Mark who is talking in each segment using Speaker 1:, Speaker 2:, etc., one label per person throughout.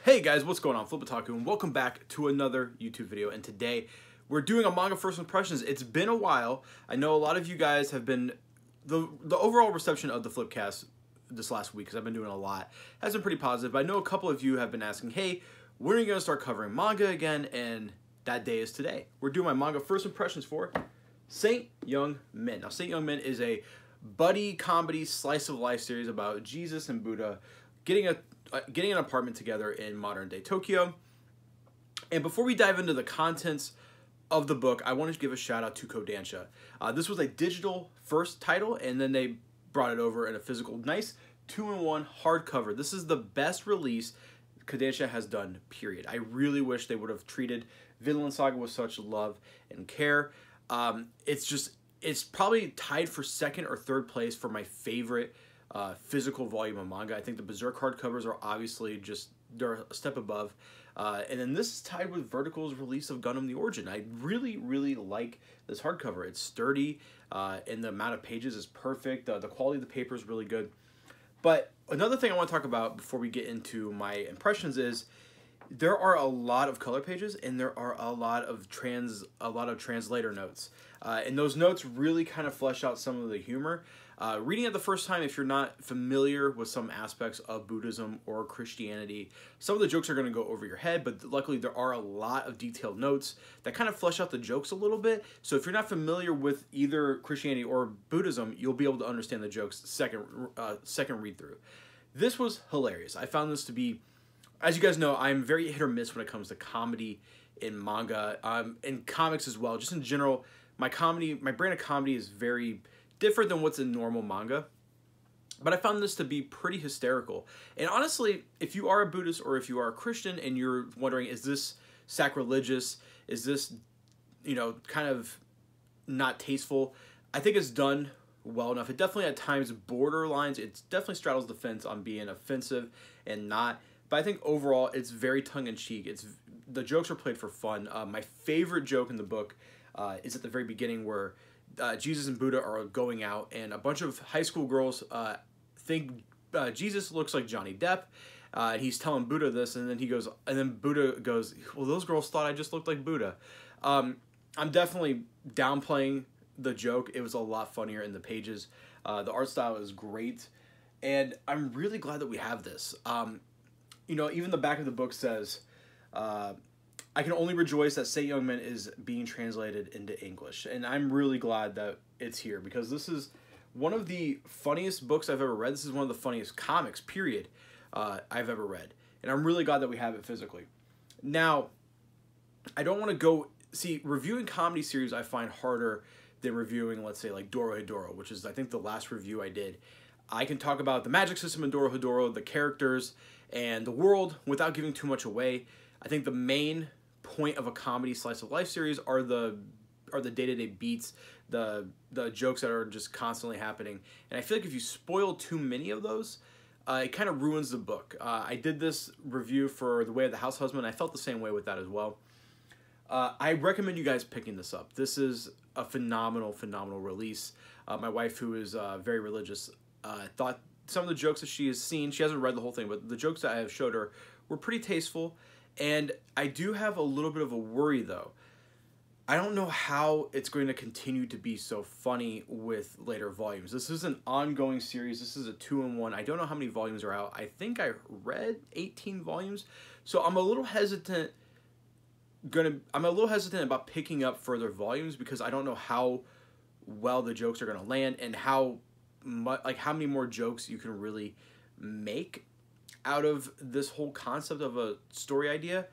Speaker 1: Hey guys, what's going on? Flipitaku, and welcome back to another YouTube video. And today we're doing a manga first impressions. It's been a while. I know a lot of you guys have been the overall reception of the Flipcast this last week, because I've been doing a lot, has been pretty positive. But I know a couple of you have been asking, hey, when are you going to start covering manga again? And that day is today. We're doing my manga first impressions for Saint Young Men. Now, Saint Young Men is a buddy comedy slice of life series about Jesus and Buddha getting an apartment together in modern day Tokyo. And before we dive into the contents of the book, I want to give a shout out to Kodansha. This was a digital first title, and then they brought it over in a physical, nice 2-in-1 hardcover. This is the best release Kodansha has done, period. I really wish they would have treated Vinland Saga with such love and care. It's probably tied for second or third place for my favorite physical volume of manga. I think the Berserk hardcovers are obviously they're a step above. And then this is tied with Vertical's release of Gundam The Origin. I really, really like this hardcover. It's sturdy, and the amount of pages is perfect. The quality of the paper is really good. But another thing I want to talk about before we get into my impressions is there are a lot of color pages, and there are a lot of translator notes. And those notes really kind of flesh out some of the humor. Reading it the first time, if you're not familiar with some aspects of Buddhism or Christianity, some of the jokes are going to go over your head, but luckily there are a lot of detailed notes that kind of flesh out the jokes a little bit. So if you're not familiar with either Christianity or Buddhism, you'll be able to understand the jokes second read through. This was hilarious. I found this to be, as you guys know, I'm very hit or miss when it comes to comedy in manga, in comics as well. Just in general, my brand of comedy is very different than what's in normal manga, but I found this to be pretty hysterical. And honestly, if you are a Buddhist or if you are a Christian and you're wondering, is this sacrilegious? Is this, kind of not tasteful? I think it's done well enough. It definitely at times borderlines. It definitely straddles the fence on being offensive and not. But I think overall it's very tongue-in-cheek. The jokes are played for fun. My favorite joke in the book is at the very beginning where Jesus and Buddha are going out, and a bunch of high school girls think Jesus looks like Johnny Depp. And he's telling Buddha this, and then Buddha goes, "Well, those girls thought I just looked like Buddha." I'm definitely downplaying the joke. It was a lot funnier in the pages. The art style is great, and I'm really glad that we have this. Even the back of the book says, I can only rejoice that Saint Young Men is being translated into English. And I'm really glad that it's here, because this is one of the funniest books I've ever read. This is one of the funniest comics, period, I've ever read. And I'm really glad that we have it physically. Now, I don't want to go... See, reviewing comedy series I find harder than reviewing, let's say, like Dorohedoro, which is, I think, the last review I did. I can talk about the magic system in Dorohedoro, the characters, and the world without giving too much away. I think the main point of a comedy slice of life series are the day-to-day beats, the jokes that are just constantly happening. And I feel like if you spoil too many of those, it kind of ruins the book. I did this review for The Way of the House Husband. I felt the same way with that as well. I recommend you guys picking this up. This is a phenomenal release. My wife, who is very religious, thought some of the jokes that she has seen, she hasn't read the whole thing, but the jokes that I have showed her were pretty tasteful. And I do have a little bit of a worry, though. I don't know how it's going to continue to be so funny with later volumes. This is an ongoing series. This is a 2-in-1. I don't know how many volumes are out. I think I read 18 volumes. So I'm a little hesitant about picking up further volumes, because I don't know how well the jokes are going to land and how many more jokes you can really make out of this whole concept of a story idea.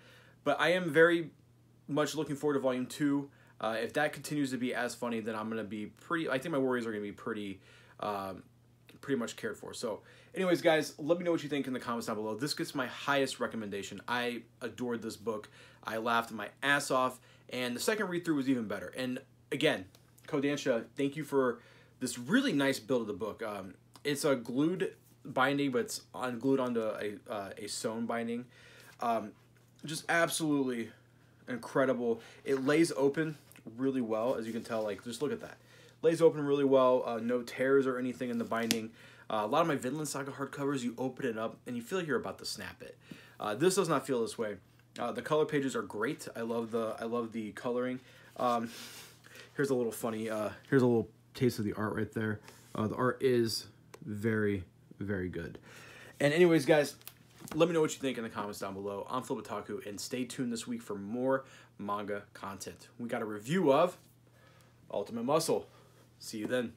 Speaker 1: But I am very much looking forward to volume 2. If that continues to be as funny, then I'm going to be I think my worries are going to be pretty much cared for. So anyways, guys, let me know what you think in the comments down below. This gets my highest recommendation. I adored this book. I laughed my ass off, and the second read through was even better. And again, Kodansha, thank you for this really nice build of the book. It's a glued binding, but it's unglued onto a sewn binding. Just absolutely incredible. It lays open really well, as you can tell. Like, just look at that. Lays open really well. No tears or anything in the binding. A lot of my Vinland Saga hardcovers, you open it up and you feel like you're about to snap it. This does not feel this way. The color pages are great. I love the coloring. Here's a little funny. Here's a little taste of the art right there. The art is very, very good. And anyways, guys, let me know what you think in the comments down below. I'm Flip Otaku, and stay tuned this week for more manga content. We got a review of Ultimate Muscle. See you then.